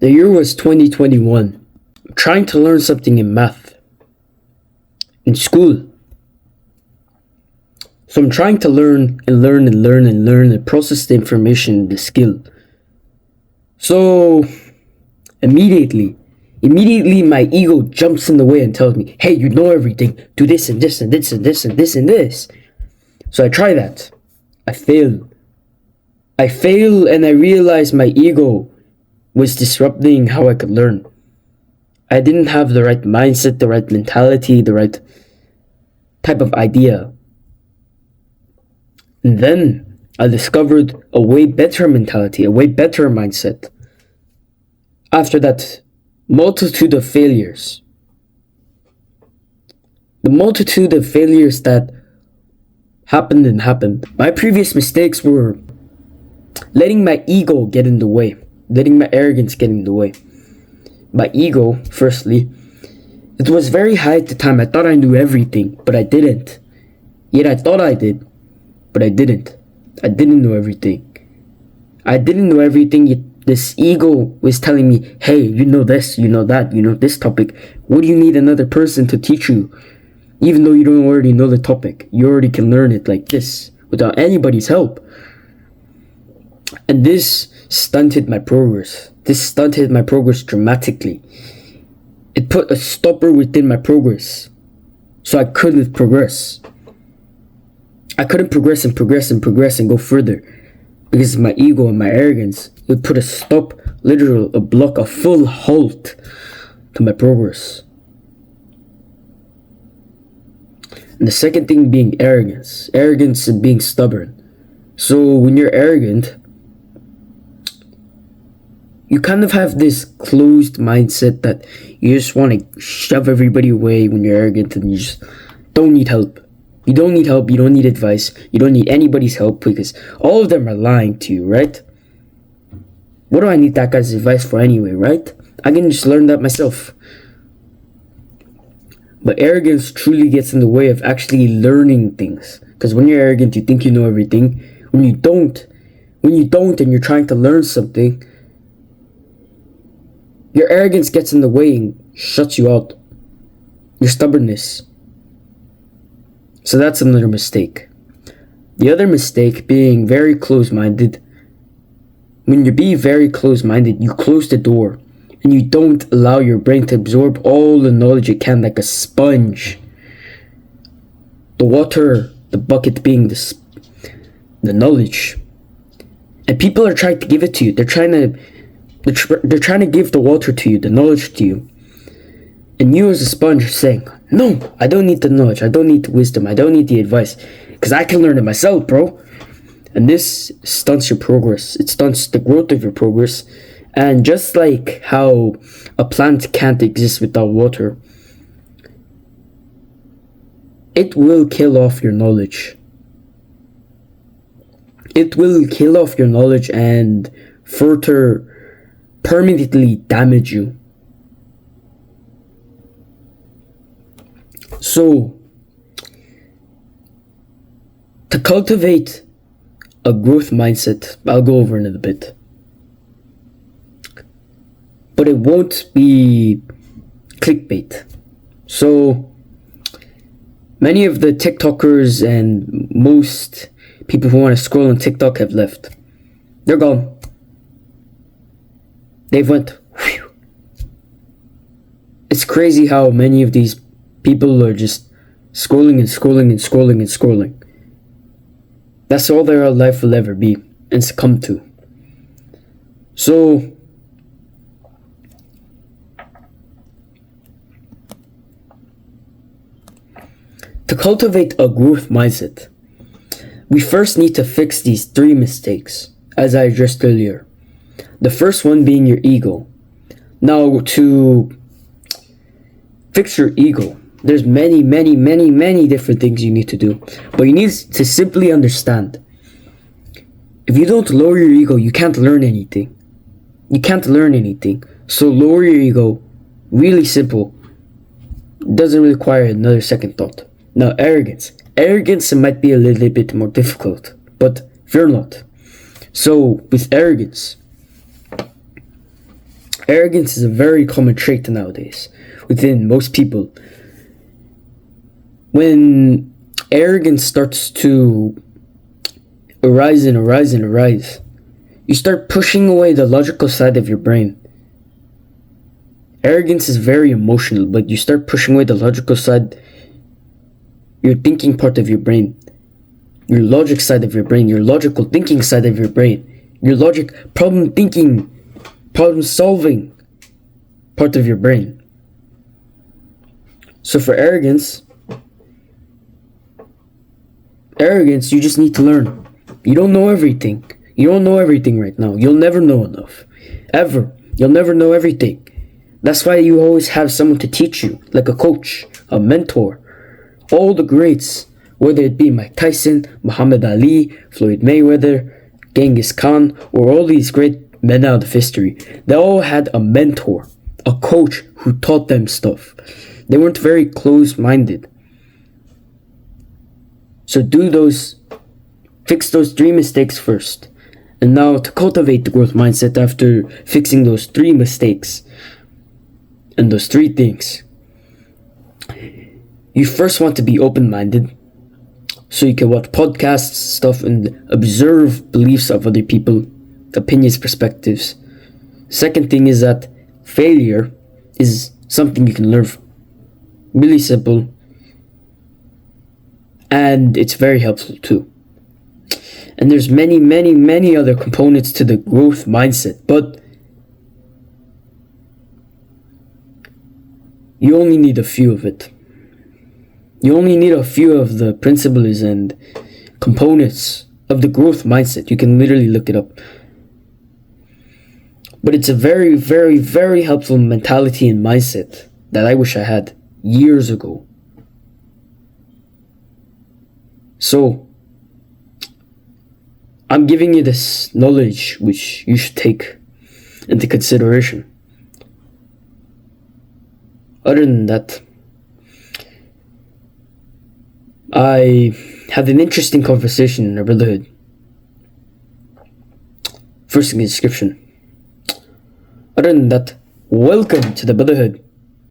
The year was 2021. I'm trying to learn something in math. In school. So I'm trying to learn and process the information, the skill. So immediately my ego jumps in the way and tells me, hey, you know everything. Do this and this and this and this and this and this. So I try that. I fail and I realize my ego was disrupting how I could learn. I didn't have the right mindset, the right mentality, the right type of idea. And then I discovered a way better mentality, a way better mindset. After that multitude of failures. The multitude of failures that happened. My previous mistakes were letting my ego get in the way, letting my arrogance get in the way. My ego, firstly, it was very high at the time. I thought I knew everything, but I didn't. Yet I thought I did, but I didn't. I didn't know everything. Yet this ego was telling me, hey, you know this, you know that, you know this topic. What do you need another person to teach you? Even though you don't already know the topic, you already can learn it like this, without anybody's help. And this stunted my progress. This stunted my progress dramatically. It put a stopper within my progress. So I couldn't progress. I couldn't progress and go further. Because of my ego and my arrogance. It would put a stop, a block, a full halt to my progress. And the second thing being arrogance. Arrogance and being stubborn. So when you're arrogant, you kind of have this closed mindset that you just want to shove everybody away when you're arrogant and you just don't need help. You don't need help, you don't need advice, you don't need anybody's help because all of them are lying to you, right? What do I need that guy's advice for anyway, right? I can just learn that myself. But arrogance truly gets in the way of actually learning things. Because when you're arrogant, you think you know everything. When you don't and you're trying to learn something, your arrogance gets in the way and shuts you out. Your stubbornness. So that's another mistake. The other mistake being very close-minded. When you be very close-minded, you close the door and you don't allow your brain to absorb all the knowledge it can like a sponge. The water, the bucket being the knowledge. And people are trying to give it to you. They're trying to give the water to you, the knowledge to you. And you as a sponge are saying, no, I don't need the knowledge, I don't need the wisdom, I don't need the advice, because I can learn it myself, bro. And this stunts your progress. It stunts the growth of your progress. And just like how a plant can't exist without water, it will kill off your knowledge. It will kill off your knowledge and further permanently damage you. So, to cultivate a growth mindset, I'll go over in a bit. But it won't be clickbait. So, many of the TikTokers and most people who want to scroll on TikTok have left. They're gone. They've went. Whew. It's crazy how many of these people are just scrolling. That's all their life will ever be and succumb to. So, to cultivate a growth mindset, we first need to fix these 3 mistakes, as I addressed earlier. The first one being your ego. Now, to fix your ego, there's many different things you need to do. But you need to simply understand. If you don't lower your ego, you can't learn anything. So lower your ego. Really simple. Doesn't require another second thought. Now, arrogance. Arrogance might be a little bit more difficult. But fear not. So, with arrogance, Arrogance is a very common trait nowadays within most people. When arrogance starts to arise and arise and arise, you start pushing away the logical side of your brain. Arrogance is very emotional, but you start pushing away the logical side, your thinking part of your brain, your logic side of your brain, your logical thinking side of your brain, your logic problem thinking, problem solving part of your brain. So for arrogance, you just need to learn. You don't know everything. You don't know everything right now. You'll never know enough. Ever. You'll never know everything. That's why you always have someone to teach you, like a coach, a mentor. All the greats, whether it be Mike Tyson, Muhammad Ali, Floyd Mayweather, Genghis Khan, or all these great men out of history, they all had a mentor, a coach who taught them stuff. They weren't very close-minded. So fix those 3 mistakes first. And now to cultivate the growth mindset after fixing those 3 mistakes and those 3 things. You first want to be open-minded, so you can watch podcasts, stuff, and observe beliefs of other people, opinions, perspectives. Second thing is that failure is something you can learn from. Really simple, and it's very helpful too. And there's many, many, many other components to the growth mindset, but you only need a few of it. You only need a few of the principles and components of the growth mindset. You can literally look it up. But it's a very, very, very helpful mentality and mindset that I wish I had years ago. So, I'm giving you this knowledge which you should take into consideration. Other than that, I had an interesting conversation in our brotherhood. First in the description. Other than that, welcome to the brotherhood.